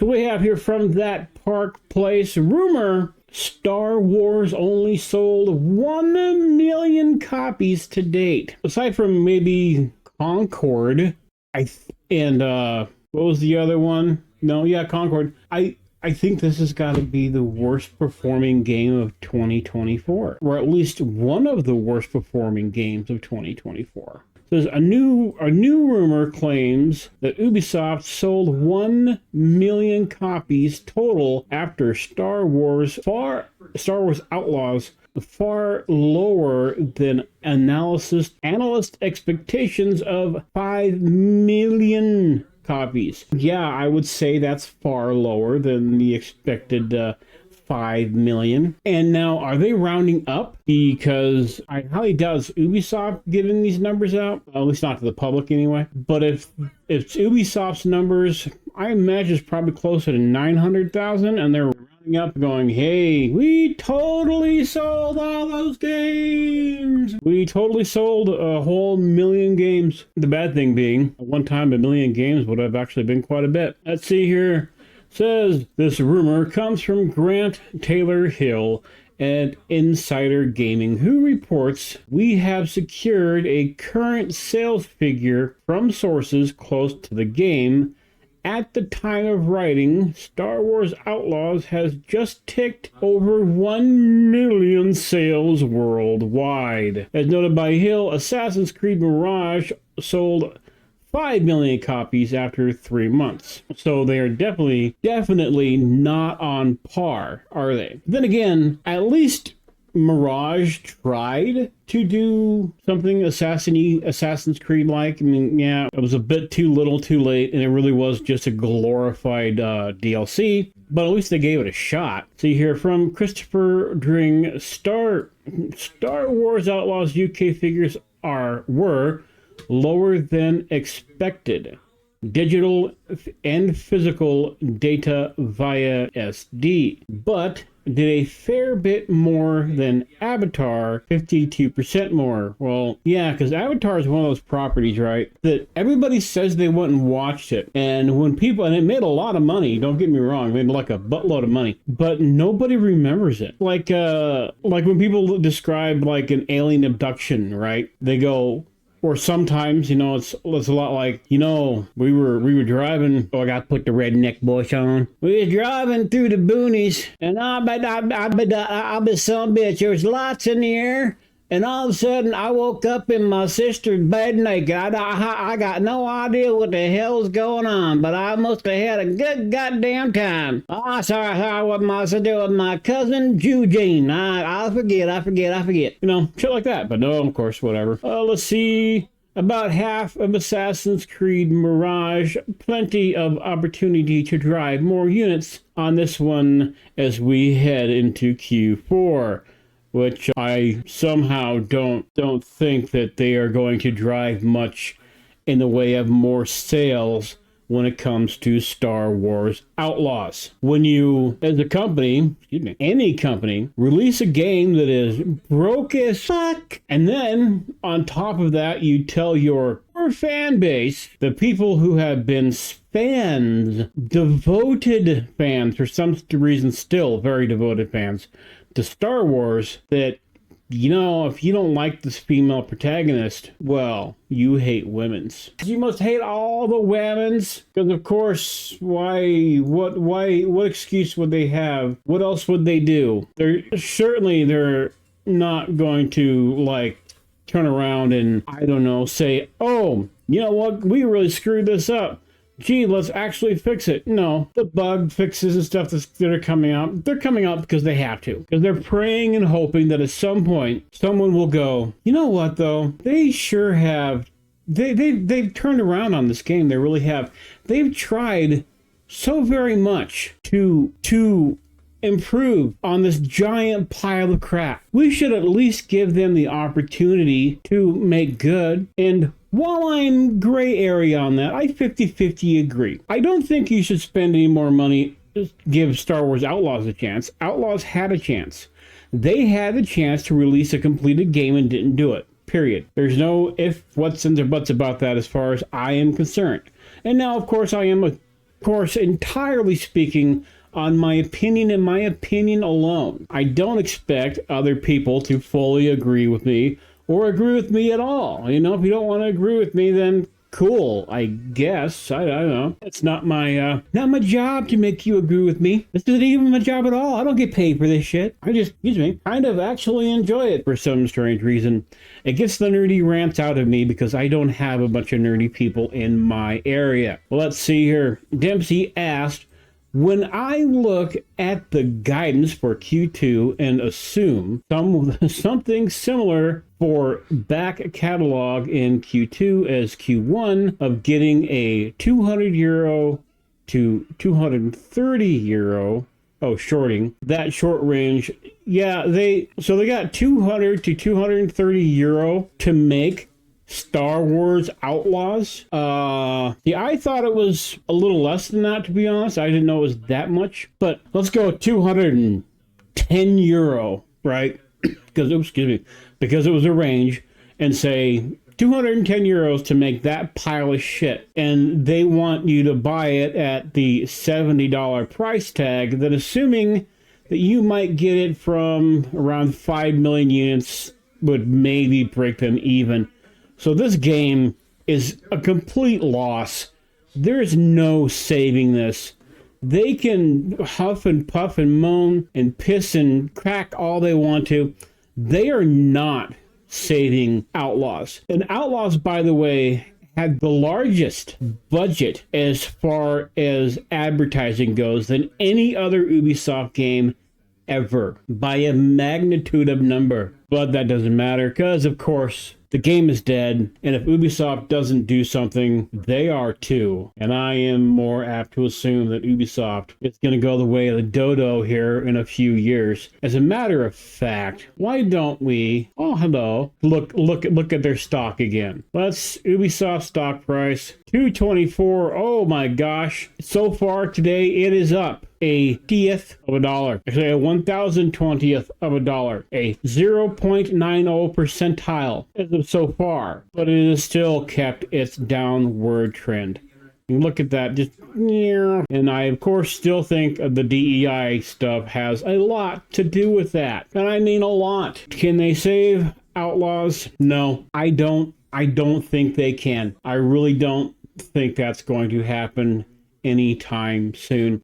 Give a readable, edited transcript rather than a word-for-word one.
So we have here from that Park Place rumor, Star Wars only sold 1 million copies to date. Aside from maybe Concord, what was the other one? No, yeah, Concord. I think this has got to be the worst performing game of 2024, or at least one of the worst performing games of 2024. Says a new rumor claims that Ubisoft sold 1 million copies total after Star Wars Outlaws, far lower than analyst expectations of 5 million copies. Yeah, I would say that's far lower than the expected 5 million. And now, are they rounding up? Because I highly doubt it's Ubisoft giving these numbers out, at least not to the public anyway. But if it's Ubisoft's numbers, I imagine it's probably closer to 900,000, and they're rounding up going, hey, we totally sold all those games. We totally sold a whole million games. The bad thing being, at one time, 1 million games would have actually been quite a bit. Let's see here. Says this rumor comes from Grant Taylor Hill at Insider Gaming, who reports we have secured a current sales figure from sources close to the game. At the time of writing, Star Wars Outlaws has just ticked over 1 million sales worldwide. As noted by Hill, Assassin's Creed Mirage sold 5 million copies after 3 months. So they are definitely not on par, are they? Then again, at least Mirage tried to do something Assassin's Creed-like. I mean, yeah, it was a bit too little too late, and it really was just a glorified DLC, but at least they gave it a shot. So you hear from Christopher Dring, Star Wars Outlaws UK figures were lower than expected. Digital and physical data via SD, but did a fair bit more than Avatar, 52% more. Well, yeah, because Avatar is one of those properties, right, that everybody says they went and watched it. And when people, and it made a lot of money, don't get me wrong, it made like a buttload of money, but nobody remembers it. Like when people describe like an alien abduction, right, they go, or sometimes, you know, it's a lot like, you know, we were driving. Oh, I got to put the redneck voice on. We was driving through the boonies, and I bet some bitch. There was lights in the air, and all of a sudden I woke up in my sister's bed naked. I got no idea what the hell's going on, but I must have had a good goddamn time. Oh, sorry, what must I do with my cousin Eugene? I forget. You know, shit like that. But no, of course, whatever. Let's see. About half of Assassin's Creed Mirage. Plenty of opportunity to drive more units on this one as we head into Q4. Which I somehow don't think that they are going to drive much in the way of more sales when it comes to Star Wars Outlaws. When you, as a company, any company, release a game that is broke as fuck, and then on top of that, you tell your fan base, the people who have been fans, devoted fans, for some reason still very devoted fans, to Star Wars, that, you know, if you don't like this female protagonist, well, you hate women's. You must hate all the women's, because of course, what excuse would they have? What else would they do? They're not going to, like, turn around and, I don't know, say, oh, you know what, we really screwed this up. Gee, let's actually fix it. No, the bug fixes and stuff that are coming out, they're coming out because they have to. Because they're praying and hoping that at some point, someone will go, you know what, though? They sure have. They've turned around on this game. They really have. They've tried so very much to improve on this giant pile of crap. We should at least give them the opportunity to make good. And while I'm gray area on that, I 50-50 agree. I don't think you should spend any more money to give Star Wars Outlaws a chance. Outlaws had a chance. They had a chance to release a completed game and didn't do it. Period. There's no if, what's, and or buts about that as far as I am concerned. And now, of course, I am Of course, entirely speaking on my opinion and my opinion alone. I don't expect other people to fully agree with me or agree with me at all. You know, if you don't want to agree with me, then cool, I guess. I don't know. It's not my job to make you agree with me. This isn't even my job at all. I don't get paid for this shit. I just, excuse me, kind of actually enjoy it for some strange reason. It gets the nerdy rants out of me because I don't have a bunch of nerdy people in my area. Well, let's see here. Dempsey asked, when I look at the guidance for Q2 and assume something similar for back catalog in Q2 as Q1 of getting a €200 to €230, shorting, that short range, yeah, they got €200 to €230 to make Star Wars Outlaws. Yeah, I thought it was a little less than that, to be honest. I didn't know it was that much. But let's go €210, right? Because it was a range, and say €210 to make that pile of shit, and they want you to buy it at the $70 price tag. Then assuming that you might get it from around 5 million units would maybe break them even. So this game is a complete loss. There is no saving this. They can huff and puff and moan and piss and crack all they want to. They are not saving Outlaws. And Outlaws, by the way, had the largest budget as far as advertising goes than any other Ubisoft game ever, by a magnitude of number. But that doesn't matter because, of course, the game is dead, and if Ubisoft doesn't do something, they are too. And I am more apt to assume that Ubisoft is going to go the way of the dodo here in a few years. As a matter of fact, why don't we, look at their stock again. Let's, Ubisoft stock price, 224. Oh my gosh. So far today, it is up a 1/10 of a dollar. Actually, a 1,020th of a dollar. A 0.90 percentile as of so far. But it has still kept its downward trend. You look at that, just, and I, of course, still think the DEI stuff has a lot to do with that. And I mean a lot. Can they save Outlaws? No, I don't think they can. I really don't think that's going to happen anytime soon.